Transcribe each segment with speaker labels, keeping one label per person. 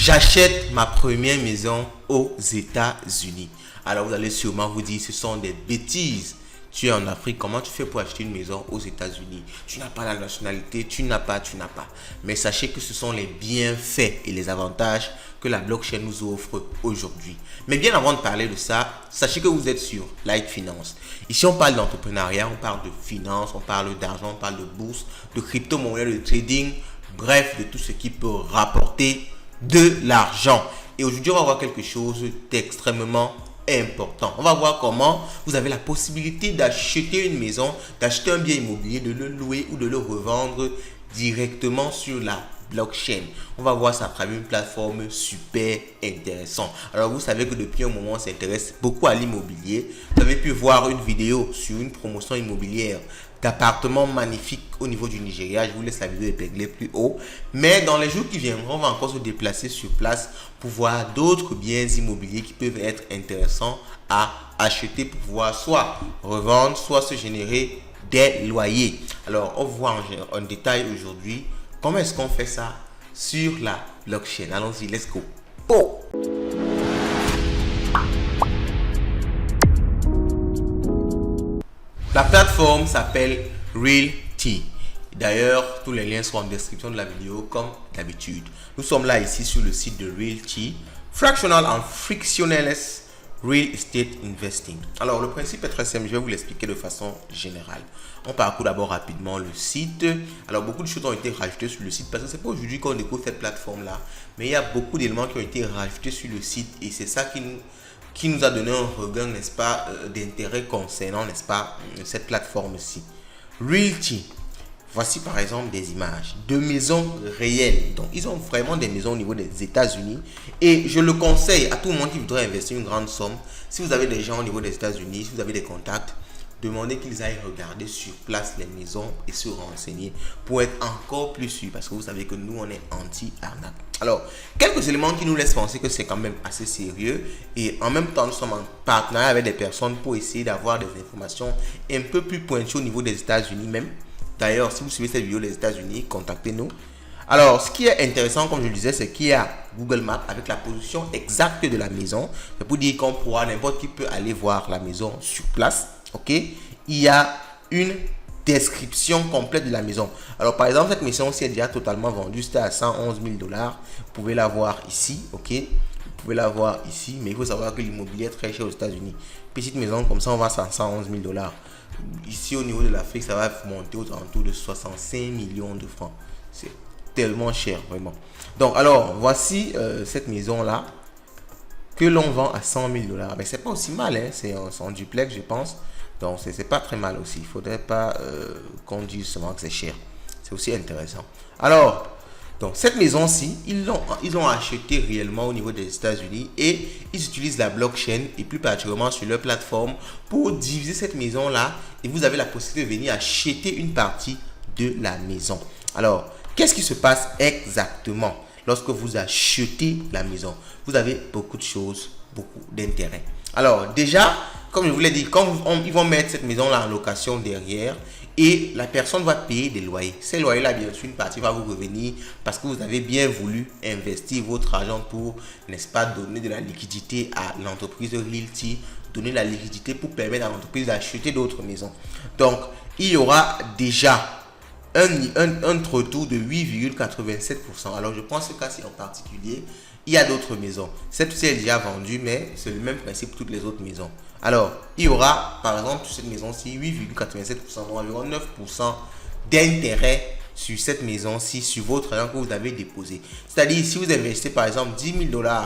Speaker 1: J'achète ma première maison aux États-Unis. Alors vous allez sûrement vous dire, ce sont des bêtises. Tu es en Afrique, comment tu fais pour acheter une maison aux États-Unis? Tu n'as pas la nationalité, tu n'as pas. Mais sachez que ce sont les bienfaits et les avantages que la blockchain nous offre aujourd'hui. Mais bien avant de parler de ça, sachez que vous êtes sur Light Finance. Ici, on parle d'entrepreneuriat, on parle de finance, on parle d'argent, on parle de bourse, de crypto-monnaie, de trading, bref, de tout ce qui peut rapporter de l'argent. Et aujourd'hui, on va voir quelque chose d'extrêmement important. On va voir comment vous avez la possibilité d'acheter une maison, d'acheter un bien immobilier, de le louer ou de le revendre directement sur la blockchain. On va voir ça à travers une plateforme super intéressante. Alors vous savez que depuis un moment on s'intéresse beaucoup à l'immobilier. Vous avez pu voir une vidéo sur une promotion immobilière d'appartements magnifiques au niveau du Nigeria. Je vous laisse la vidéo épinglée plus haut. Mais dans les jours qui viendront, on va encore se déplacer sur place pour voir d'autres biens immobiliers qui peuvent être intéressants à acheter pour pouvoir soit revendre, soit se générer des loyers. Alors on voit en détail aujourd'hui comment est-ce qu'on fait ça sur la blockchain. Allons-y, let's go. Oh! La plateforme s'appelle Realty. D'ailleurs, tous les liens sont en description de la vidéo comme d'habitude. Nous sommes là ici sur le site de Realty, Fractional and Frictionless Real Estate Investing. Alors, le principe est très simple, je vais vous l'expliquer de façon générale. On parcourt d'abord rapidement le site. Alors, beaucoup de choses ont été rajoutées sur le site parce que c'est pas aujourd'hui qu'on découvre cette plateforme-là, mais il y a beaucoup d'éléments qui ont été rajoutés sur le site et c'est ça qui nous a donné un regain, n'est-ce pas, d'intérêt concernant, n'est-ce pas, cette plateforme-ci. Realty. Voici par exemple des images de maisons réelles. Donc, ils ont vraiment des maisons au niveau des États-Unis. Et je le conseille à tout le monde qui voudrait investir une grande somme. Si vous avez des gens au niveau des États-Unis, si vous avez des contacts, demandez qu'ils aillent regarder sur place les maisons et se renseigner pour être encore plus sûr. Parce que vous savez que nous, on est anti-arnaque. Alors, quelques éléments qui nous laissent penser que c'est quand même assez sérieux. Et en même temps, nous sommes en partenariat avec des personnes pour essayer d'avoir des informations un peu plus pointues au niveau des États-Unis même. D'ailleurs, si vous suivez cette vidéo des États-Unis, contactez-nous. Alors, ce qui est intéressant, comme je le disais, c'est qu'il y a Google Maps avec la position exacte de la maison. C'est pour dire qu'on pourra, n'importe qui peut aller voir la maison sur place. Ok? Il y a une description complète de la maison. Alors, par exemple, cette maison-ci est déjà totalement vendue. C'était à 111 000 $. Vous pouvez la voir ici. Ok? Vous pouvez la voir ici. Mais il faut savoir que l'immobilier est très cher aux États-Unis. Petite maison comme ça, on va à 111 000 $. Ici, au niveau de l'Afrique, ça va monter aux alentours de 65 millions de francs. C'est tellement cher, vraiment. Donc, alors, voici cette maison-là que l'on vend à 100 000 $. Mais c'est pas aussi mal, hein? C'est en duplex, je pense. Donc, c'est pas très mal aussi. Il faudrait pas qu'on dise seulement que c'est cher. C'est aussi intéressant. Alors, donc cette maison-ci, ils l'ont acheté réellement au niveau des États-Unis et ils utilisent la blockchain et plus particulièrement sur leur plateforme pour diviser cette maison-là et vous avez la possibilité de venir acheter une partie de la maison. Alors, qu'est-ce qui se passe exactement lorsque vous achetez la maison? Vous avez beaucoup de choses, beaucoup d'intérêts. Alors, déjà, comme je vous l'ai dit, quand ils vont mettre cette maison-là en location derrière, et la personne va payer des loyers. Ces loyers-là, bien sûr, une partie va vous revenir parce que vous avez bien voulu investir votre argent pour, n'est-ce pas, donner de la liquidité à l'entreprise de Realty, donner de la liquidité pour permettre à l'entreprise d'acheter d'autres maisons. Donc, il y aura déjà un retour de 8,87%. Alors, je pense que ce cas-ci en particulier, il y a d'autres maisons. Cette-ci est déjà vendue, mais c'est le même principe pour toutes les autres maisons. Alors, il y aura, par exemple, sur cette maison-ci, 8,87%, donc environ 9% d'intérêt sur cette maison-ci, sur votre argent que vous avez déposé. C'est-à-dire, si vous investissez, par exemple, 10 000 $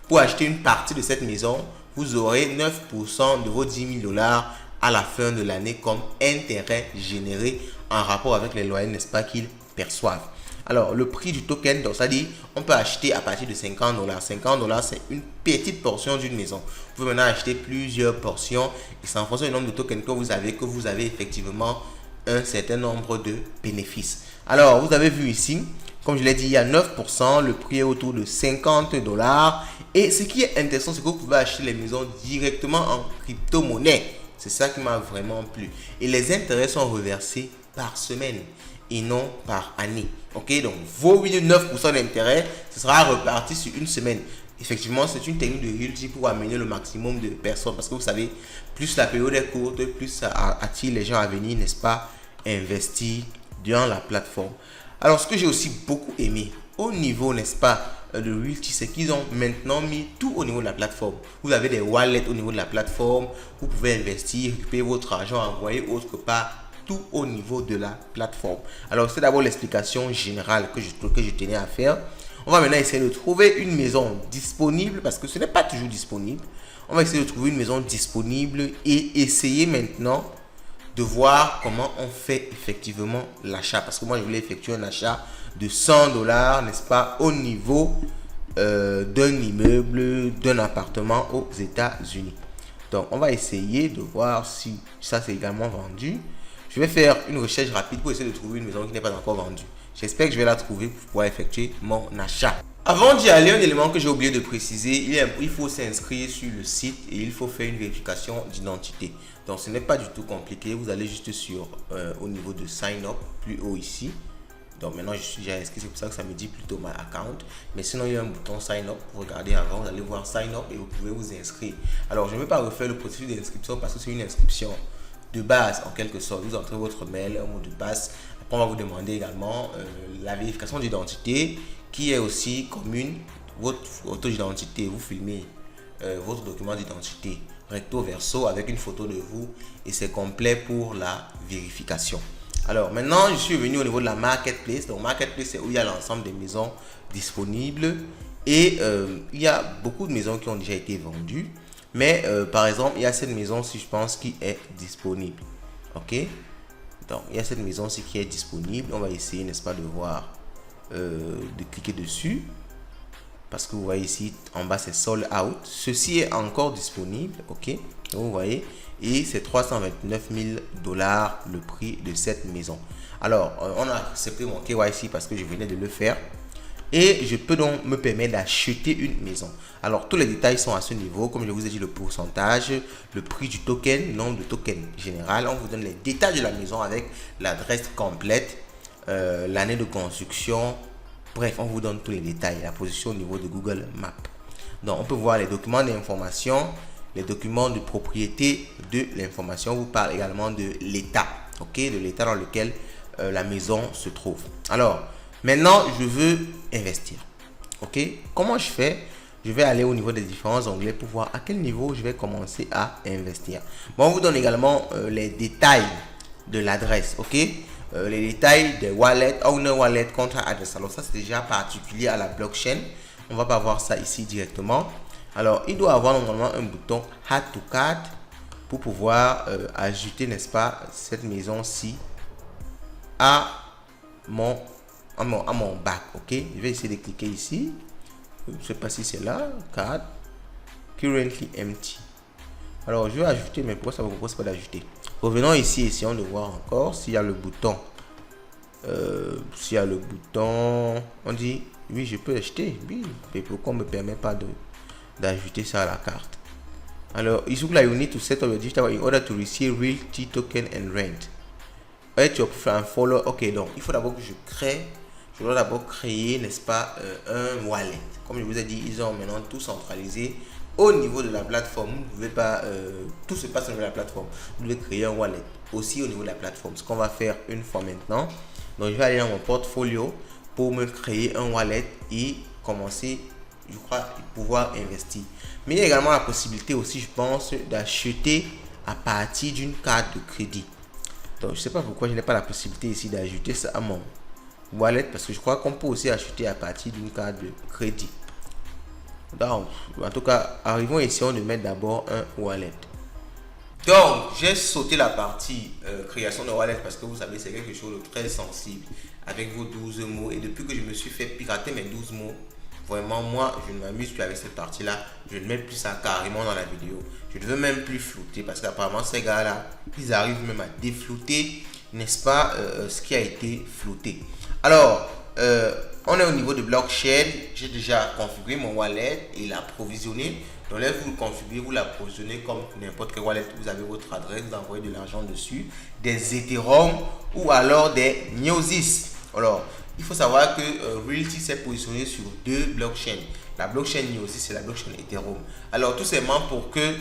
Speaker 1: pour acheter une partie de cette maison, vous aurez 9% de vos 10 000 $ à la fin de l'année comme intérêt généré en rapport avec les loyers, n'est-ce pas, qu'ils perçoivent. Alors, le prix du token, donc ça dit, on peut acheter à partir de 50 $. 50 $, c'est une petite portion d'une maison. Vous pouvez maintenant acheter plusieurs portions et c'est en fonction du nombre de tokens que vous avez effectivement un certain nombre de bénéfices. Alors, vous avez vu ici, comme je l'ai dit, il y a 9%, le prix est autour de 50 $. Et ce qui est intéressant, c'est que vous pouvez acheter les maisons directement en crypto-monnaie. C'est ça qui m'a vraiment plu. Et les intérêts sont reversés par semaine. et non par année. Ok, donc vos 9% d'intérêt, ce sera reparti sur une semaine. Effectivement, c'est une technique de Realty pour amener le maximum de personnes parce que vous savez, plus la période est courte, plus ça attire les gens à venir, n'est-ce pas, investir dans la plateforme. Alors, ce que j'ai aussi beaucoup aimé au niveau, n'est-ce pas, de Realty, c'est qu'ils ont maintenant mis tout au niveau de la plateforme. Vous avez des wallets au niveau de la plateforme, vous pouvez investir, récupérer votre argent, envoyer autre part, tout au niveau de la plateforme. Alors, c'est d'abord l'explication générale que je tenais à faire. On va maintenant essayer de trouver une maison disponible parce que ce n'est pas toujours disponible. On va essayer de trouver une maison disponible et essayer maintenant de voir comment on fait effectivement l'achat. Parce que moi, je voulais effectuer un achat de 100 $, n'est-ce pas, au niveau d'un immeuble, d'un appartement aux États-Unis. Donc, on va essayer de voir si ça c'est également vendu. Je vais faire une recherche rapide pour essayer de trouver une maison qui n'est pas encore vendue. J'espère que je vais la trouver pour pouvoir effectuer mon achat. Avant d'y aller, un élément que j'ai oublié de préciser, il faut s'inscrire sur le site et il faut faire une vérification d'identité. Donc ce n'est pas du tout compliqué, vous allez juste sur au niveau de sign up, plus haut ici. Donc maintenant je suis déjà inscrit, c'est pour ça que ça me dit plutôt my account. Mais sinon il y a un bouton sign up, pour regarder avant, vous allez voir sign up et vous pouvez vous inscrire. Alors je ne vais pas refaire le processus d'inscription parce que c'est une inscription de base en quelque sorte. Vous entrez votre mail, un mot de passe. Après on va vous demander également la vérification d'identité qui est aussi commune. Votre photo d'identité, vous filmez votre document d'identité recto verso avec une photo de vous et c'est complet pour la vérification. Alors maintenant je suis venu au niveau de la marketplace. Donc marketplace c'est où il y a l'ensemble des maisons disponibles et il y a beaucoup de maisons qui ont déjà été vendues. Mais par exemple, il y a cette maison-ci, je pense, qui est disponible. Ok? Donc, il y a cette maison-ci qui est disponible. On va essayer, n'est-ce pas, de voir, de cliquer dessus. Parce que vous voyez ici, en bas, c'est sold out. Ceci est encore disponible. Ok? Donc, vous voyez. Et c'est 329 000 $ le prix de cette maison. Alors, on a accepté mon KYC parce que je venais de le faire. Et je peux donc me permettre d'acheter une maison. Alors, tous les détails sont à ce niveau. Comme je vous ai dit, le pourcentage, le prix du token, le nombre de tokens général. On vous donne les détails de la maison avec l'adresse complète, l'année de construction. Bref, on vous donne tous les détails, la position au niveau de Google Maps. Donc, on peut voir les documents d'information, les documents de propriété de l'information. On vous parle également de l'état, ok, de l'état dans lequel la maison se trouve. Alors, maintenant, je veux investir. Ok, comment je fais? Je vais aller au niveau des différents onglets pour voir à quel niveau je vais commencer à investir. Bon, on vous donne également les détails de l'adresse. Ok, les détails des wallets, owner wallet, contract address. Alors ça, c'est déjà particulier à la blockchain. On va pas voir ça ici directement. Alors, il doit avoir normalement un bouton Add to Cart pour pouvoir ajouter, n'est-ce pas, cette maison-ci à mon bac. Ok, je vais essayer de cliquer ici. Je ne sais pas si c'est là. Card currently empty. Alors je vais ajouter, mais pourquoi ça ne me propose pas d'ajouter? Revenons ici, essayons de voir encore s'il y a le bouton. On dit oui, je peux acheter. Oui, mais pourquoi on ne me permet pas d'ajouter ça à la carte? Alors il faut là, you need to set up your digital in order to receive realty token and rent. Et tu as follow. Ok, donc il faut d'abord que je dois d'abord créer, n'est-ce pas, un wallet. Comme je vous ai dit, ils ont maintenant tout centralisé au niveau de la plateforme. Vous ne pouvez pas, tout se passe au niveau de la plateforme. Vous devez créer un wallet aussi au niveau de la plateforme. Ce qu'on va faire une fois maintenant. Donc, je vais aller dans mon portfolio pour me créer un wallet et commencer, je crois, pouvoir investir. Mais il y a également la possibilité aussi, je pense, d'acheter à partir d'une carte de crédit. Donc, je ne sais pas pourquoi je n'ai pas la possibilité ici d'ajouter ça à mon wallet parce que je crois qu'on peut aussi acheter à partir d'une carte de crédit. Donc, en tout cas, arrivons ici, on de mettre d'abord un wallet. Donc, j'ai sauté la partie création de wallet parce que vous savez, c'est quelque chose de très sensible avec vos 12 mots. Et depuis que je me suis fait pirater mes 12 mots, vraiment, moi, je ne m'amuse plus avec cette partie-là. Je ne mets plus ça carrément dans la vidéo. Je ne veux même plus flouter parce qu'apparemment, ces gars-là, ils arrivent même à déflouter, n'est-ce pas, ce qui a été flouté. Alors, on est au niveau de blockchain. J'ai déjà configuré mon wallet et l'approvisionné. Donc là, vous le configurez, vous l'approvisionnez comme n'importe quel wallet. Vous avez votre adresse, vous envoyez de l'argent dessus, des Ethereum ou alors des Gnosis. Alors, il faut savoir que Realty s'est positionné sur deux blockchains. La blockchain Gnosis et la blockchain Ethereum. Alors, tout simplement pour que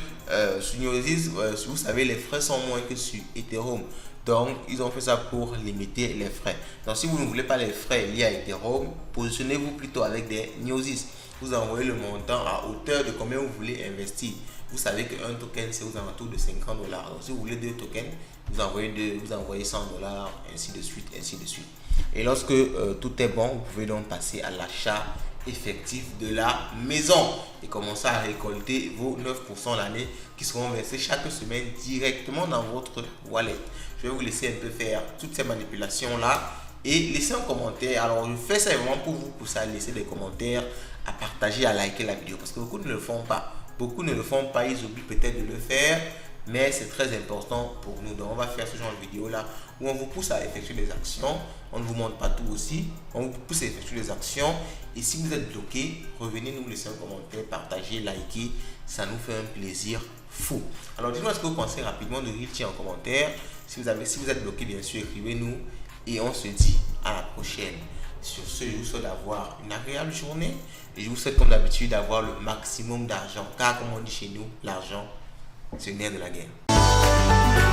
Speaker 1: sur Gnosis, vous savez, les frais sont moins que sur Ethereum. Donc, ils ont fait ça pour limiter les frais. Donc, si vous ne voulez pas les frais liés à Ethereum, positionnez-vous plutôt avec des Gnosis. Vous envoyez le montant à hauteur de combien vous voulez investir. Vous savez qu'un token, c'est aux alentours de $50. Donc, si vous voulez deux tokens, vous envoyez $100, ainsi de suite, ainsi de suite. Et lorsque tout est bon, vous pouvez donc passer à l'achat effectif de la maison et commencer à récolter vos 9% l'année qui seront versés chaque semaine directement dans votre wallet. Je vais vous laisser un peu faire toutes ces manipulations là et laisser un commentaire. Alors je fais ça vraiment pour vous pousser à laisser des commentaires, à partager, à liker la vidéo parce que beaucoup ne le font pas. Beaucoup ne le font pas, ils oublient peut-être de le faire, mais c'est très important pour nous. Donc on va faire ce genre de vidéo là où on vous pousse à effectuer des actions. On ne vous montre pas tout aussi, on vous pousse à effectuer des actions. Et si vous êtes bloqué, revenez nous laisser un commentaire, partagez, likez, ça nous fait un plaisir fou. Alors dites-moi ce que vous pensez rapidement de Realty en commentaire. Si vous êtes bloqué, bien sûr, écrivez-nous et on se dit à la prochaine. Sur ce, je vous souhaite d'avoir une agréable journée et je vous souhaite comme d'habitude d'avoir le maximum d'argent car comme on dit chez nous, l'argent c'est le nerf de la guerre.